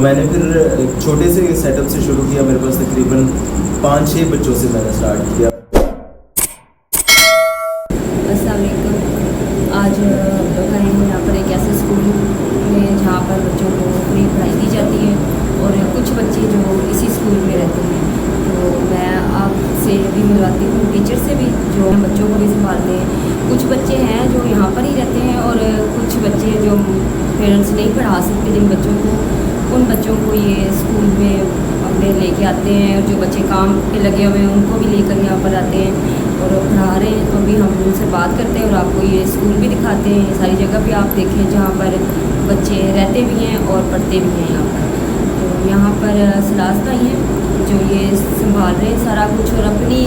मैंने फिर एक छोटे से सेटअप से शुरू किया। मेरे पास तकरीबन 5-6 बच्चों से मैंने स्टार्ट किया। अस्सलाम वालेकुम। आज हम लोग आए हैं यहाँ पर एक ऐसे स्कूल में जहाँ पर बच्चों को फ्री पढ़ाई दी जाती है और कुछ बच्चे जो इसी स्कूल में रहते हैं, तो मैं आपसे भी मिलवाती हूँ टीचर से भी, जो बच्चों को भी संभालते हैं। कुछ बच्चे हैं जो यहाँ पर ही रहते हैं और कुछ बच्चे जो पेरेंट्स नहीं पढ़ा सकते जिन बच्चों को, उन बच्चों को ये स्कूल में अपने लेके आते हैं। और जो बच्चे काम पे लगे हुए हैं उनको भी लेकर यहाँ पर आते हैं और पढ़ा रहे हैं। तो अभी हम उनसे बात करते हैं और आपको ये स्कूल भी दिखाते हैं। सारी जगह भी आप देखें जहाँ पर बच्चे रहते भी हैं और पढ़ते भी हैं यहाँ पर। तो यहाँ पर सलास भाई हैं जो ये संभाल रहे हैं सारा कुछ और अपनी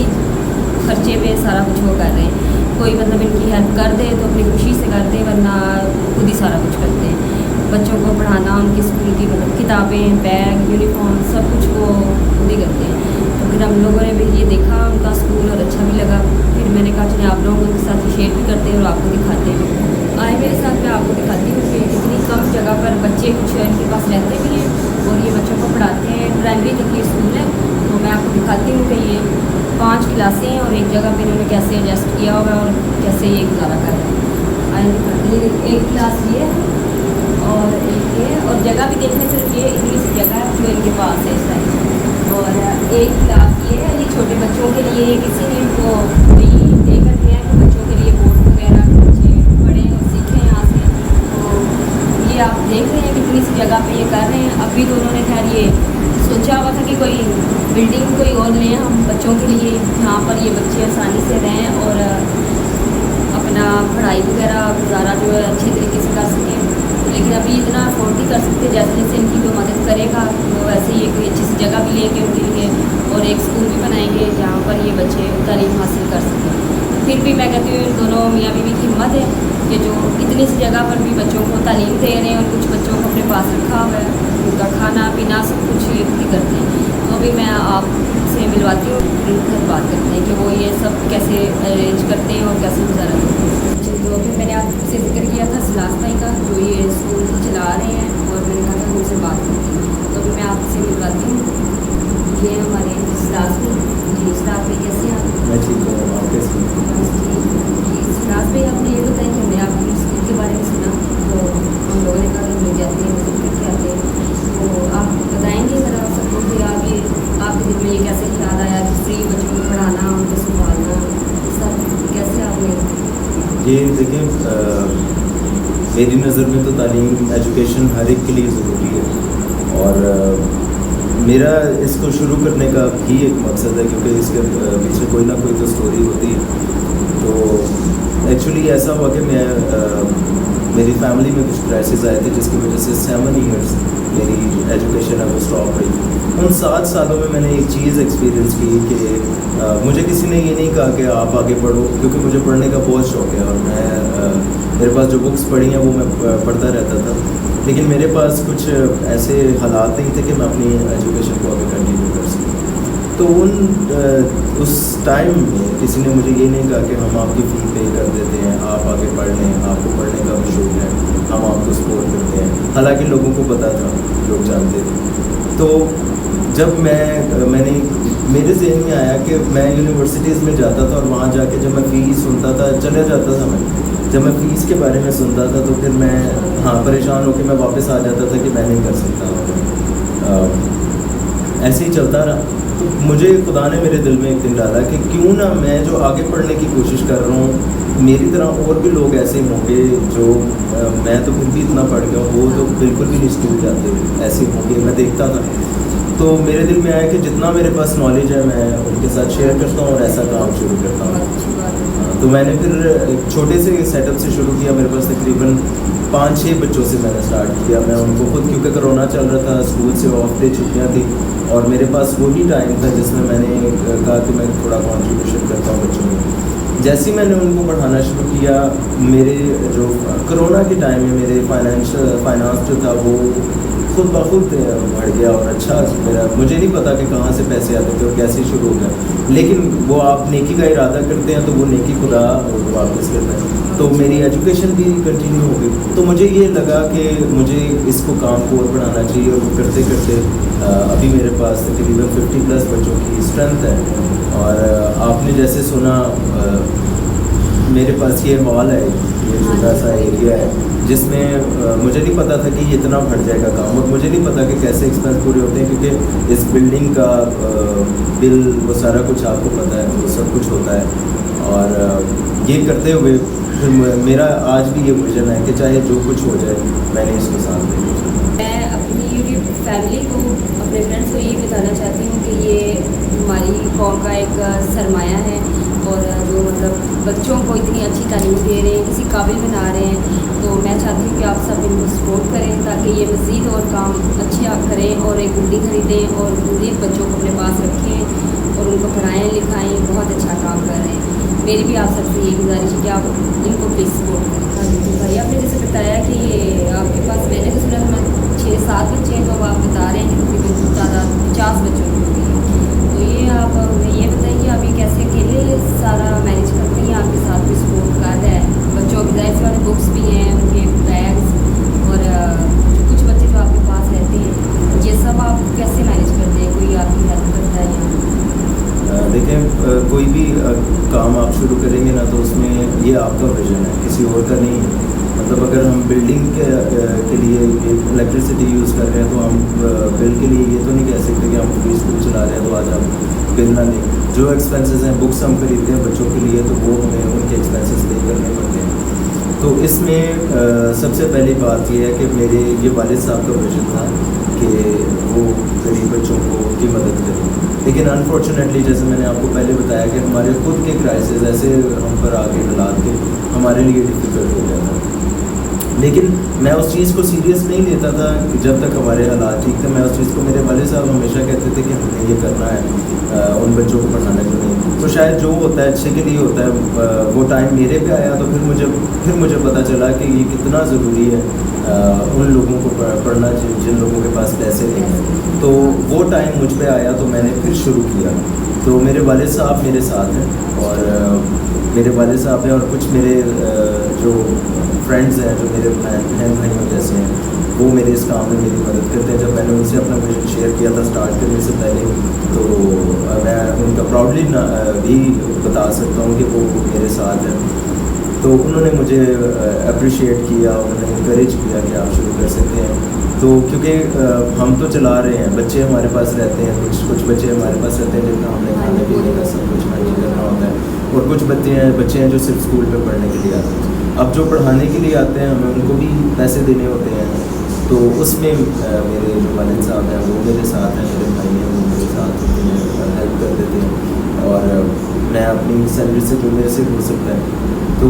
खर्चे पे सारा कुछ वो कर रहे हैं। कोई मतलब इनकी हेल्प कर दे तो अपनी खुशी से कर दे, वरना खुद ही सारा कुछ करते हैं। बच्चों को पढ़ाना, उनकी स्कूल की मतलब किताबें, बैग, यूनिफॉर्म सब कुछ वो खुद ही करते हैं। तो फिर हम लोगों ने भी ये देखा उनका स्कूल और अच्छा भी लगा। फिर मैंने कहा चलिए आप लोगों के साथ शेयर भी करते हैं और आपको दिखाते हैं। आए मेरे साथ मैं आपको दिखाती हूँ कि इतनी कम जगह पर बच्चे कुछ इनके पास रहते भी हैं और ये बच्चों को पढ़ाते हैं। प्राइमरी तक ये स्कूल है। तो मैं आपको दिखाती हूँ कि ये 5 क्लासें हैं और एक जगह पर इन्होंने कैसे एडजस्ट किया हुआ है और कैसे ये गुजारा कर रहे हैं। आए दिखाती है, एक क्लास ये और एक ये, और जगह भी देखने सिर्फ ये इतनी सी जगह है जो इनके पास है इस टाइम। और एक क्लास ये है, ये छोटे बच्चों के लिए किसी ने इनको वही देकर दिया है कि बच्चों के लिए बोर्ड वगैरह बच्चे पढ़ें और सीखें यहाँ से। तो ये आप देख रहे हैं कितनी सी जगह पे ये कर रहे हैं। अभी तो उन्होंने खैर ये सोचा हुआ था कि कोई बिल्डिंग कोई और लें हम बच्चों के लिए, जहाँ पर ये बच्चे आसानी से रहें और अपना पढ़ाई वगैरह गुजारा जो है अच्छे तरीके से कर सकें। लेकिन अभी इतना अफोर्ड नहीं कर सकते। जैसे जैसे इनकी जो मदद करेगा तो वैसे ही कोई अच्छी सी जगह भी लेंगे उनके लिए और एक स्कूल भी बनाएंगे जहाँ पर ये बच्चे तालीम हासिल कर सकें। फिर भी मैं कहती हूँ इन दोनों मियाँ बीवी की हिम्मत है कि जो इतनी सी जगह पर भी बच्चों को तालीम दे रहे हैं और कुछ बच्चों को अपने पास रखा हुआ है, उनका खाना पीना सब कुछ ये भी करते हैं। तो अभी मैं आपसे मिलवाती हूँ, फिर बात करते हैं कि वो ये सब कैसे अरेंज करते हैं और कैसे गुजारा करते हैं। तो फिर मैंने आपसे जिक्र किया था सलास भाई का जो ये स्कूल चला रहे हैं और मैंने कहा था उनसे बात करती हूँ। तो अभी मैं आपसे मिलवाती हूँ। ये हमारे सलास भाई। जी सलास भाई कैसे हैं आप? मैं ठीक हूँ, आप कैसे हैं? जी सलास भाई, आपने ये बताया कि हमने आपके स्कूल के बारे में सुना, तो हम लोगों ने कहा मिल जाते हैं विजिट करके आते हैं। तो आप बताएँगे ज़रा सबको कि आप ये आपके दिल में ये कैसे ख्याल आया कि फ्री बच्चों को पढ़ाना, उनको संभालना, सब कैसे आपने? ये देखें, मेरी नज़र में तो तालीम एजुकेशन हर एक के लिए ज़रूरी है और मेरा इसको शुरू करने का भी एक मकसद है, क्योंकि इसके पीछे कोई ना कोई तो स्टोरी होती है। तो एक्चुअली ऐसा हुआ कि मैं मेरी फैमिली में कुछ क्राइसिस आए थे जिसकी वजह से 7 ईयर्स मेरी एजुकेशन है वो स्टॉप रही। उन 7 सालों में मैंने एक चीज़ एक्सपीरियंस की कि मुझे किसी ने ये नहीं कहा कि आप आगे पढ़ो, क्योंकि मुझे पढ़ने का बहुत शौक़ है और मैं मेरे पास जो बुक्स पढ़ी हैं वो मैं पढ़ता रहता था। लेकिन मेरे पास कुछ ऐसे हालात नहीं थे कि मैं अपनी एजुकेशन को आगे कंटिन्यू कर सकूँ। तो उस टाइम में किसी ने मुझे ये नहीं कहा कि हम आपकी फ़ी पे कर देते हैं, आप आगे पढ़ लें, आपको पढ़ने का भी शौक है, हम आपको सपोर्ट करते हैं। हालांकि लोगों को पता था, लोग जानते थे। तो जब मैंने मेरे ज़हन में आया कि मैं यूनिवर्सिटीज़ में जाता था और वहाँ जाके जब मैं फ़ीस सुनता था, चले जाता था मैं, जब मैं फ़ीस के बारे में सुनता था तो फिर मैं परेशान होकर मैं वापस आ जाता था कि मैं नहीं कर सकता। ऐसे ही चलता रहा। तो मुझे खुदा ने मेरे दिल में एक दिन डाला कि क्यों ना मैं जो आगे पढ़ने की कोशिश कर रहा हूँ, मेरी तरह और भी लोग ऐसे होंगे जो मैं तो फिर भी इतना पढ़ गया हूँ, वो तो बिल्कुल भी नहीं स्कूल जाते, ऐसे होंगे। मैं देखता था तो मेरे दिल में आया कि जितना मेरे पास नॉलेज है मैं उनके साथ शेयर करता हूँ और ऐसा काम शुरू करता हूँ। तो मैंने फिर एक छोटे से सेटअप से शुरू किया। मेरे पास तकरीबन 5-6 बच्चों से मैंने स्टार्ट किया। मैं उनको खुद, क्योंकि कोरोना चल रहा था, स्कूल से ऑफ डे छुट्टियाँ थी और मेरे पास वही टाइम था जिसमें मैंने कहा कि मैं थोड़ा कंट्रीब्यूशन करता हूँ बच्चों में। जैसे ही मैंने उनको पढ़ाना शुरू किया, मेरे जो कोरोना के टाइम में मेरे फाइनेंस जो था वो खुद ब खुद बढ़ गया और अच्छा मेरा, मुझे नहीं पता कि कहाँ से पैसे आते थे और कैसे शुरू हो गया, लेकिन वो आप नेकी का इरादा करते हैं तो वो नेकी खुदा वापस करता है। तो मेरी एजुकेशन भी कंटिन्यू हो गई। तो मुझे ये लगा कि मुझे इसको काम को और बढ़ाना चाहिए, और वो करते करते अभी मेरे पास तकरीबन 50+ बच्चों की स्ट्रेंथ है। और आपने जैसे सुना, मेरे पास ये हॉल है, ये छोटा सा एरिया है जिसमें मुझे नहीं पता था कि ये इतना बढ़ जाएगा काम, और मुझे नहीं पता कि कैसे एक्सपेंस पूरे होते हैं, क्योंकि इस बिल्डिंग का बिल वो सारा कुछ आपको पता है, वो सब कुछ होता है। और ये करते हुए फिर मेरा आज भी ये विजन है कि चाहे जो कुछ हो जाए मैंने इसको साथ देना। मैं अपनी यूट्यूब फैमिली को, अपने फ्रेंड्स को ये बताना चाहती हूँ कि ये हमारी कौम का एक सरमाया है, और जो मतलब बच्चों को इतनी अच्छी तालीम दे रहे हैं, किसी काबिल बना रहे हैं। तो मैं चाहती हूँ कि आप सब इनको सपोर्ट करें ताकि ये मज़ीद और काम अच्छे आप करें, और एक बिल्डिंग खरीदें और मज़ीद बच्चों को अपने पास रखें और उनको पढ़ाएँ लिखाएँ। बहुत अच्छा काम कर रहे हैं। मेरी भी आप सबसे यही गुजारिश है कि आप इनको प्लीज़ सपोर्ट करें। हाँ जी भाई, आपने जैसे बताया कि ये आपके पास, मैंने तो सुना था 6-7 बच्चे हैं, तो आप बता रहे हैं कि तकरीबन तादाद 50 बच्चों की होती है। तो ये आप ये बताइए कि आप ये कैसे अकेले सारा मैनेज करते हैं, आपके साथ भी सपोर्ट कर रहा है? बच्चों की जाहिर सी बात है, बुक्स भी हैं, उनके बैग्स, और कुछ बच्चे जो आपके पास रहते हैं, ये सब आप कैसे मैनेज करते हैं? कोई आपकी हेल्प करता है या? देखें, कोई भी काम आप शुरू करेंगे ना, तो उसमें ये आपका विजन है, किसी और का नहीं है। मतलब अगर हम बिल्डिंग के लिए इलेक्ट्रिसिटी यूज़ कर रहे हैं, तो हम बिल के लिए ये तो नहीं कह सकते कि हम फ्री स्कूल चला रहे हैं तो आज हम बिल ना दें। जो एक्सपेंसेस हैं, बुक्स हम खरीदते हैं बच्चों के लिए, तो वो हमें उनके एक्सपेंसेस पे करने पड़ते हैं। तो इसमें सबसे पहली बात ये है कि मेरे ये वालिद साहब का विजन था कि वो गरीब बच्चों को की मदद करें, लेकिन अनफॉर्चुनेटली जैसे मैंने आपको पहले बताया कि हमारे खुद के क्राइसिस ऐसे हम पर आगे हालात के हमारे लिए डिफ़िकल्ट हो गया था। लेकिन मैं उस चीज़ को सीरियस नहीं लेता था कि जब तक हमारे हालात ठीक थे। मैं उस चीज़ को, मेरे वाले साहब हमेशा कहते थे कि हमें ये करना है, उन बच्चों को पढ़ाना जो नहीं, तो शायद जो होता है अच्छे के लिए होता है। वो टाइम मेरे पे आया तो फिर मुझे पता चला कि ये कितना ज़रूरी है उन लोगों को पढ़ना जिन लोगों के पास पैसे नहीं हैं। तो वो टाइम मुझ पे आया तो मैंने फिर शुरू किया। तो मेरे वालिद साहब मेरे साथ हैं, और मेरे वालिद साहब हैं, और कुछ मेरे जो फ्रेंड्स हैं, जो मेरे बहन भाइयों जैसे हैं, वो मेरे इस काम में मेरी मदद करते हैं। जब मैंने उनसे अपना विजन शेयर किया था स्टार्ट करने से पहले, तो मैं उनका प्राउडली भी बता सकता हूँ कि वो मेरे साथ हैं। तो उन्होंने मुझे अप्रिशिएट किया, उन्होंने इंकरेज किया कि आप शुरू कर सकते हैं। तो क्योंकि हम तो चला रहे हैं, बच्चे हमारे पास रहते हैं, कुछ बच्चे हमारे पास रहते हैं जिनका हमने खाने पीने का सब कुछ मैनेज करना होता है, और कुछ बच्चे हैं जो सिर्फ स्कूल पे पढ़ने के लिए आते हैं। अब जो पढ़ाने के लिए आते हैं हमें उनको भी पैसे देने होते हैं। तो उसमें मेरे जो वालिद साहब हैं वो मेरे साथ हैं, मेरे भाई हैं वो मेरे साथ हेल्प कर देते हैं, और मैं अपनी सैलरी से जो मेरे से हो सकता है। तो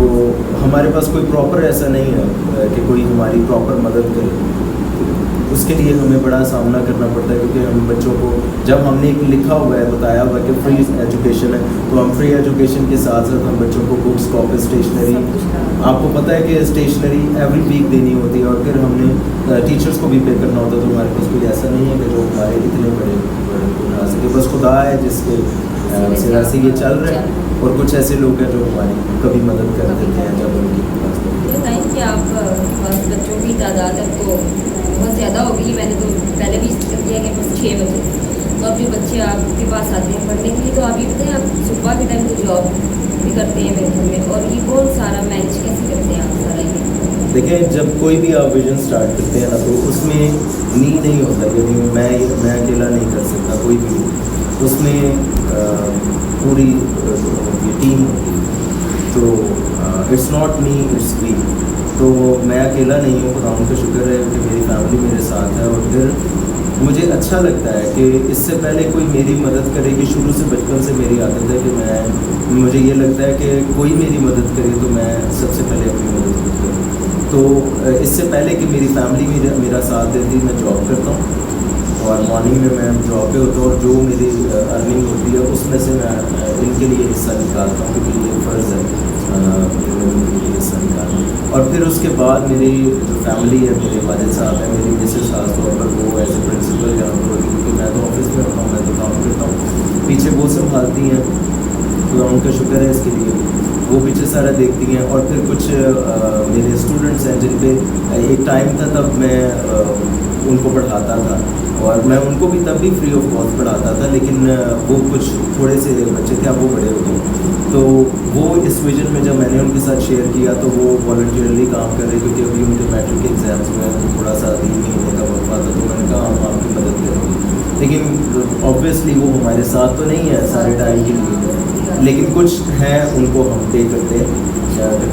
हमारे पास कोई प्रॉपर ऐसा नहीं है कि कोई हमारी प्रॉपर मदद करे। उसके लिए हमें बड़ा सामना करना पड़ता है, क्योंकि हम बच्चों को, जब हमने एक लिखा हुआ है, बताया हुआ है कि फ्री एजुकेशन है, तो हम फ्री एजुकेशन के साथ साथ हम बच्चों को बुक्स, कॉपी, स्टेशनरी, आपको पता है कि स्टेशनरी एवरी वीक देनी होती है, और फिर हमने टीचर्स को भी पे करना होता है। तो हमारे पास कोई ऐसा नहीं है कि जो हमारे इतने बड़े उठा सके, बस खुदा है जिसके सिरा से ये चल रहे हैं, और कुछ ऐसे लोग हैं जो हमारी कभी मदद कर देते हैं जब उनकी पास। बताएं कि आप बच्चों की तादाद अब तो बहुत ज़्यादा हो गई। मैंने तो पहले भी जिक्र किया कि बस 6 बजे, तो अब जो बच्चे आपके पास आते हैं पढ़ने के लिए, तो आप ये बताएं, आप सुबह के टाइम तो जॉब भी करते हैं मेरे घर में, और ये बहुत सारा मैनेज कैसे करते हैं आप सारा ये? देखिए, जब कोई भी आप विजन स्टार्ट करते हैं ना, तो उसमें नहीं होता कि मैं अकेला नहीं कर सकता, कोई भी उसमें पूरी टीम होती है। तो it's not me, it's we. तो मैं अकेला नहीं हूँ, खुदा का शुक्र है कि मेरी फैमिली मेरे साथ है। और फिर मुझे अच्छा लगता है कि इससे पहले कोई मेरी मदद करे, कि शुरू से बचपन से मेरी आदत है कि मुझे ये लगता है कि कोई मेरी मदद करे तो मैं सबसे पहले अपनी मदद खुद करूँ। तो इससे पहले कि मेरी फैमिली मेरा साथ देती, मैं जॉब करता हूँ, और मॉर्निंग में मैं जॉब पे होता हूँ, और जो मेरी अर्निंग होती है उसमें से मैं इनके लिए हिस्सा निकालता हूँ, क्योंकि ये फ़र्ज़ है इनके लिए हिस्सा निकालना। और फिर उसके बाद मेरी जो फैमिली है, मेरे वालिद साहब हैं, मेरी मिसेस खास तौर पर, वो संभालती हैं, तो उनका शुक्र है इसके लिए, वो पीछे सारा देखती हैं। और फिर कुछ मेरे स्टूडेंट्स हैं जिन पे एक टाइम था तब मैं उनको पढ़ाता था, और मैं उनको भी तब भी फ्री ऑफ कॉस्ट पढ़ाता था, लेकिन वो कुछ थोड़े से बच्चे थे, अब वो बड़े हो गए। तो वो इस विजन में जब मैंने उनके साथ शेयर किया तो वो वॉलंटियरली काम कर रहे, क्योंकि अभी उनके मैट्रिक के एग्ज़ाम्स में तो थोड़ा सा 3 महीने का वक्फा था, तो मैंने कहा हम आपकी मदद करेंगे। लेकिन ऑब्वियसली वो हमारे साथ तो नहीं है सारे टाइम के लिए, लेकिन कुछ हैं उनको हम पे करते हैं।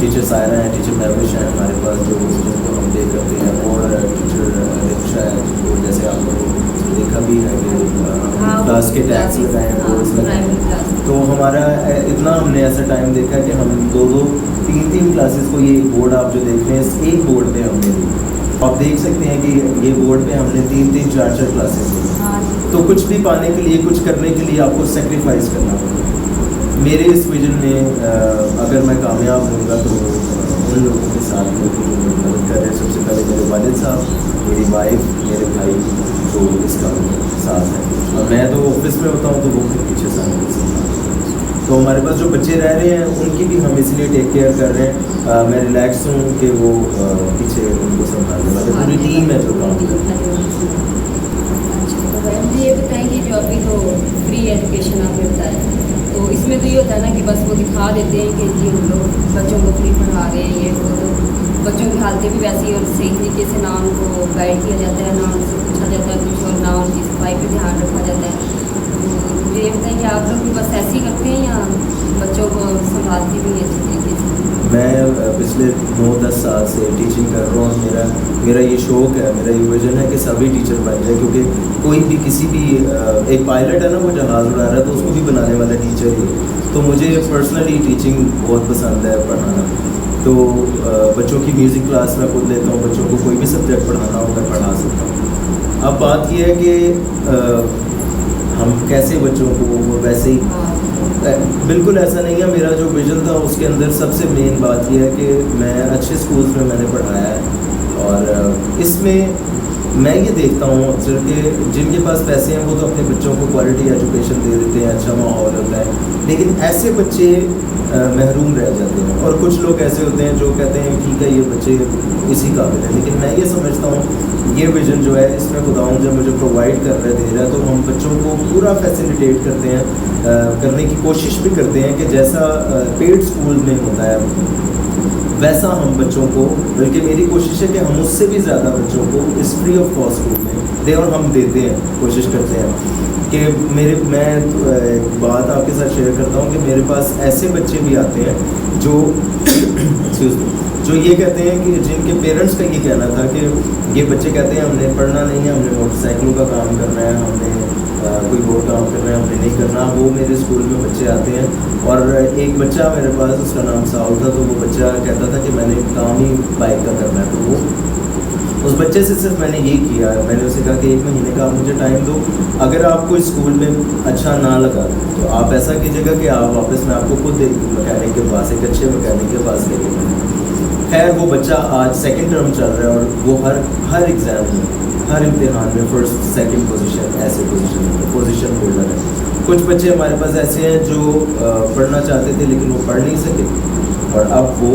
टीचर सायरा हैं, टीचर महविश हैं हमारे पास, जो जिनको हम पे करते हैं, और टीचर रिक्शा है, जिनको जैसे आप लोगों ने देखा भी है कि क्लास के टैक्स लगाए हैं वो इसमें। तो हमारा इतना हमने ऐसा टाइम देखा कि हम 2-2, 3-3 क्लासेस को, ये बोर्ड आप जो देख रहे हैं, इस एक बोर्ड पे हमने दी। आप देख सकते हैं कि ये बोर्ड पे हमने 3-3, 4-4 क्लासेस दी। तो कुछ भी पाने के लिए, कुछ करने के लिए आपको सेक्रीफाइस करना पड़ेगा। मेरे इस विजन में अगर मैं कामयाब होऊंगा तो उन लोगों के साथ लोग जो मेरी मदद कर रहे हैं, सबसे पहले मेरे वालिद साहब, मेरी वाइफ, मेरे भाई जो इस काम में साथ हैं, और मैं तो ऑफिस में होता हूँ तो वो फिर पीछे साथ हैं। तो हमारे पास जो बच्चे रह रहे हैं उनकी भी हम इसलिए टेक केयर कर रहे हैं। मैं रिलैक्स हूँ कि वो पीछे उनको संभालने वाले पूरी टीम है जो काम कर रही है। मुझे ये बताएंगे, जो अभी तो फ्री एजुकेशन आपने बताया, तो इसमें तो ये होता है ना कि बस वो दिखा देते हैं कि जी हम लोग बच्चों को फ्री पढ़ा रहे हैं, ये वो, तो बच्चों की हालतें भी वैसी और सही तरीके से ना उनको गाइड किया जाता है, ना उनसे पूछा जाता है कुछ, और ना उनकी सफाई पर ध्यान रखा जाता है। तो मुझे ये बताएं कि आप लोग भी बस ऐसे ही करते हैं या बच्चों को संभालते भी हैं अच्छी तरीके से? मैं पिछले 9-10 साल से टीचिंग कर रहा हूँ, और मेरा ये शौक़ है, मेरा ये विजन है कि सभी टीचर बन जाए, क्योंकि कोई भी किसी भी एक पायलट है ना, वो जहाज़ उड़ा रहा है तो उसको भी बनाने वाला टीचर ही है। तो मुझे पर्सनली टीचिंग बहुत पसंद है, पढ़ाना। तो बच्चों की म्यूज़िक क्लास मैं खुद लेता हूँ, बच्चों को कोई भी सब्जेक्ट पढ़ाना हो मैं पढ़ा सकता हूँ। अब बात यह है कि हम कैसे बच्चों को वैसे ही, बिल्कुल ऐसा नहीं है। मेरा जो विजन था उसके अंदर सबसे मेन बात यह है कि मैं अच्छे स्कूल्स में मैंने पढ़ाया है, और इसमें मैं ये देखता हूँ अक्सर कि जिनके पास पैसे हैं वो तो अपने बच्चों को क्वालिटी एजुकेशन दे देते हैं, अच्छा माहौल होता है, लेकिन ऐसे बच्चे महरूम रह जाते हैं। और कुछ लोग ऐसे होते हैं जो कहते हैं ठीक है ये बच्चे इसी काबिल है, लेकिन मैं ये समझता हूँ ये विजन जो है इसमें खुदावंद जब मुझे प्रोवाइड कर रहे दे रहा है, तो हम बच्चों को पूरा फैसिलिटेट करते हैं, करने की कोशिश भी करते हैं कि जैसा पेड स्कूल में होता है वैसा हम बच्चों को, बल्कि मेरी कोशिश है कि हम उससे भी ज़्यादा बच्चों को इस फ्री ऑफ कॉस्ट स्कूल में दें, और हम देते हैं, कोशिश करते हैं कि मैं एक बात आपके साथ शेयर करता हूँ कि मेरे पास ऐसे बच्चे भी आते हैं जो जो ये कहते हैं कि जिनके पेरेंट्स का ये कहना था कि ये बच्चे कहते हैं हमने पढ़ना नहीं है, हमने मोटरसाइकिलों का काम करना है, हमने कोई और काम करना है, हमने नहीं करना। वो मेरे स्कूल में बच्चे आते हैं, और एक बच्चा मेरे पास, उसका नाम साउल था, तो वो बच्चा कहता था कि मैंने काम ही बाइक का करना है। तो वो उस बच्चे से सिर्फ मैंने ये किया, मैंने उसे कहा कि 1 महीने का आप मुझे टाइम दो, अगर आपको स्कूल में अच्छा ना लगा तो आप ऐसा कीजिएगा कि आप वापस मैं आपको खुद एक मैकेनिक के पास, एक अच्छे मैकेनिक के पास लेके। खैर वो बच्चा आज 2nd टर्म चल रहा है, और वो हर एग्ज़ाम में, हर इम्तिहान में 1st, 2nd पोजीशन, ऐसे पोजीशन होल्डर है। कुछ बच्चे हमारे पास ऐसे हैं जो पढ़ना चाहते थे लेकिन वो पढ़ नहीं सके, और अब वो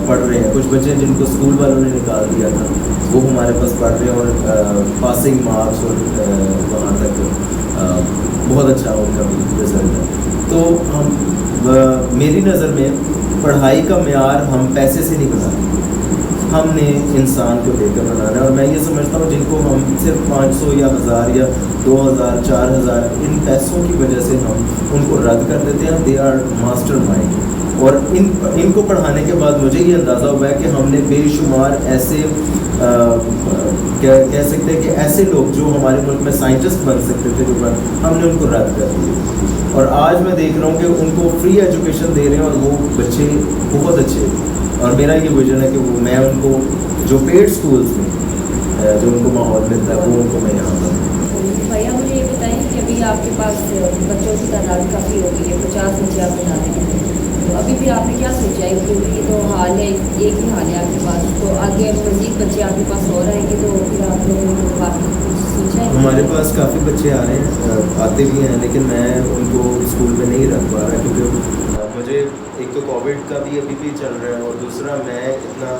पढ़ रहे हैं। कुछ बच्चे जिनको स्कूल वालों ने निकाल दिया था वो हमारे पास पढ़ रहे हैं, और पासिंग मार्क्स और वहाँ तक बहुत अच्छा उनका रिजल्ट है। तो हम मेरी नज़र में पढ़ाई का मेयार हम पैसे से नहीं बनाते, हमने इंसान को लेकर बनाना है। और मैं ये समझता हूँ जिनको हम सिर्फ 500 या 1000 या 2000, 4000 इन पैसों की वजह से हम उनको रद्द कर देते हैं, दे आर मास्टर माइंड। और इनको पढ़ाने के बाद मुझे ये अंदाज़ा हुआ है कि हमने बेशुमार ऐसे कह सकते हैं कि ऐसे लोग जो हमारे मुल्क में साइंटिस्ट बन सकते थे, जो हमने उनको रद्द कर दिया। और आज मैं देख रहा हूँ कि उनको फ्री एजुकेशन दे रहे हैं, और वो बच्चे बहुत अच्छे। और मेरा ये विजन है कि वो मैं उनको जो पेड स्कूल्स में जो उनको माहौल मिलता है वो उनको मैं यहाँ पर। भैया मुझे ये बताइए कि अभी आपके पास बच्चों की तादाद काफ़ी हो गई है, 50 बच्चे आप बता रहे हैं, तो अभी भी आपने क्या सोचा है, क्योंकि ये तो हाल है, एक ही हाल है आपके पास, तो आगे अब मज़ीद बच्चे आपके पास और आएंगे तो फिर आपने बाकी कुछ सोचा है? हमारे पास काफ़ी बच्चे आ रहे हैं, आते भी हैं, लेकिन मैं उनको स्कूल में नहीं रख पा रहा क्योंकि मुझे एक तो कोविड का भी अभी भी चल रहा है और दूसरा मैं इतना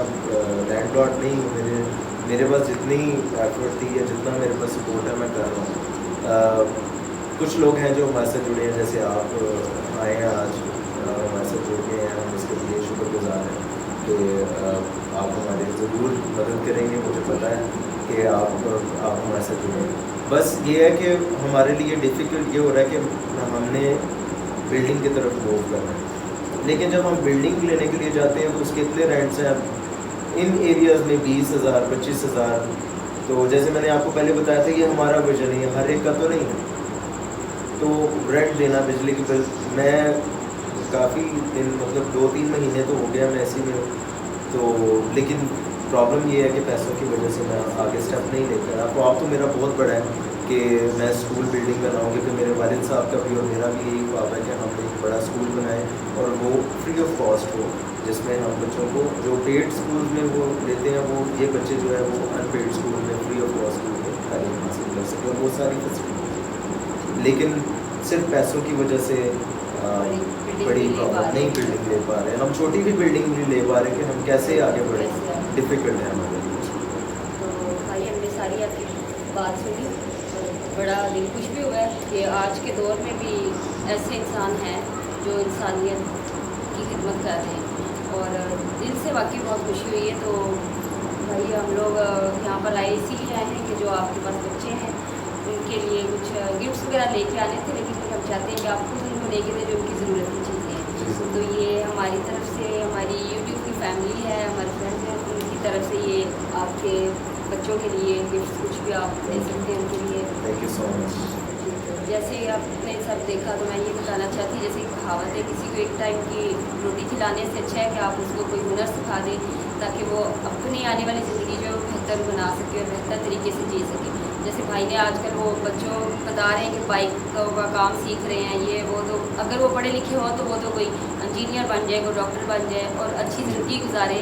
लैंडलॉर्ड नहीं हूँ। मेरे पास जितनी एफर्ट थी या जितना मेरे पास सपोर्ट है मैं कर रहा हूँ। कुछ लोग हैं जो हमारे साथ जुड़े हैं, जैसे आप आए हैं आज हमारे साथ जुड़ गए हैं, हम इसके लिए शुक्रगुजार हैं कि आप हमारी ज़रूर मदद करेंगे। मुझे पता है कि आप हमारे साथ जुड़े हैं। बस ये है कि हमारे लिए डिफ़िकल्ट ये हो रहा है कि हमने बिल्डिंग की तरफ मूव करना है, लेकिन जब हम बिल्डिंग लेने के लिए जाते हैं तो उसके इतने रेंट्स हैं इन एरियाज़ में 20,000 25,000। तो जैसे मैंने आपको पहले बताया था कि हमारा विजन है, हर एक का तो नहीं है। तो रेंट देना, बिजली की बिल, मैं काफ़ी दिन मतलब 2-3 महीने तो हो गया मैं ऐसे में हूँ। तो लेकिन प्रॉब्लम ये है कि पैसों की वजह से मैं आगे स्टेप नहीं ले पा रहा। ख्वाब तो मेरा बहुत बड़ा है कि मैं स्कूल बिल्डिंग बनाऊँ, क्योंकि मेरे वालिद साहब का भी और मेरा भी यही ख्वाब है कि हम एक बड़ा स्कूल बनाएं और वो फ्री ऑफ कॉस्ट हो, जिसमें हम बच्चों को जो पेड स्कूल में वो लेते हैं, वो ये बच्चे जो है वो अनपेड स्कूल में फ्री ऑफ कॉस्ट तालीम हासिल कर सकें और बहुत सारी फैसिलिटी। लेकिन सिर्फ पैसों की वजह से बड़ी प्रॉब्लम नहीं बिल्डिंग ले पा रहे हैं। हम छोटी भी बिल्डिंग नहीं ले पा रहे कि हम कैसे आगे बढ़े, डिफ़िकल्ट है हमारे लिए। तो भाई हमने सारी आपकी बात सुनी, बड़ा दिल खुश भी हुआ है कि आज के दौर में भी ऐसे इंसान हैं जो इंसानियत की खिदमत कर रहे हैं, और दिल से वाकई बहुत खुशी हुई है। तो भाई हम लोग यहाँ पर आए इसीलिए आए हैं कि जो आपके पास बच्चे हैं उनके लिए कुछ गिफ्ट्स वगैरह लेके आने थे, लेकिन फिर हम चाहते हैं कि आप खुद उनको लेके दें जो उनकी ज़रूरत की चीज़ें हैं। तो ये हमारी तरफ से, हमारी यूट्यूब की फैमिली है, हमारे फ्रेंड्स हैं, उनकी तरफ से ये आपके बच्चों के लिए गिफ्ट्स कुछ भी आप दे सकते हैं उनके लिए। Thank you so much. जैसे आपने सब देखा, तो मैं ये बताना चाहती हूँ, जैसे कहावत है, किसी को एक टाइम की रोटी खिलाने से अच्छा है कि आप उसको कोई हुनर सिखा दें, ताकि वो अपनी आने वाली ज़िंदगी जो है वो बेहतर बना सके और बेहतर तरीके से जी सके। जैसे भाई ने आजकल वो बच्चों बता रहे हैं कि बाइक का काम सीख रहे हैं, ये वो, तो अगर वो पढ़े लिखे हों तो वो तो कोई इंजीनियर बन जाए, कोई डॉक्टर बन जाए और अच्छी ज़िंदगी गुजारे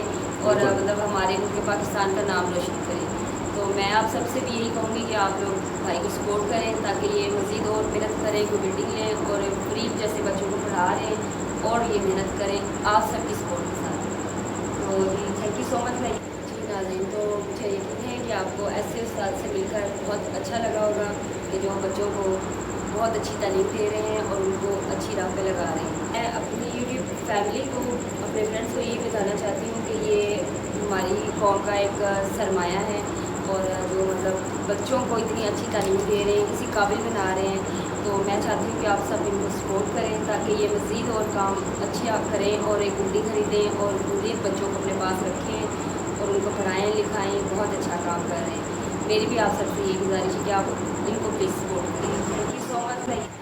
और मतलब हमारे मुल्क पाकिस्तान का नाम रोशन करें। तो मैं आप सबसे भी यही कहूँगी कि आप लोग भाई को सपोर्ट करें, ताकि ये मज़ीद और मेहनत करें, कोई बिल्डिंग लें और गरीब जैसे बच्चों को पढ़ा रहे हैं और ये मेहनत करें आप सबकी सपोर्ट के साथ। तो जी थैंक यू सो मच भाई। जी नाज़रीन, तो मुझे यकीन है कि आपको ऐसे उस्ताद से मिलकर बहुत अच्छा लगा होगा कि जो बच्चों को बहुत अच्छी तालीम दे रहे हैं और उनको अच्छी राह पे लगा रहे हैं। मैं अपनी यूट्यूब फैमिली को, अपने फ्रेंड्स को ये बताना चाहती हूँ कि ये हमारी कौम का एक सरमाया है, और जो मतलब बच्चों को इतनी अच्छी तालीम दे रहे हैं, किसी काबिल बना रहे हैं। तो मैं चाहती हूँ कि आप सब इनको सपोर्ट करें, ताकि ये मज़ीद और काम अच्छे आप करें और एक बिल्डिंग खरीदें और मज़ीद बच्चों को अपने पास रखें और उनको पढ़ाएँ लिखाएँ। बहुत अच्छा काम कर रहे हैं। मेरी भी आप सबसे यही गुजारिश है कि आप इनको प्लीज़ सपोर्ट करें। थैंक यू सो मच भाई।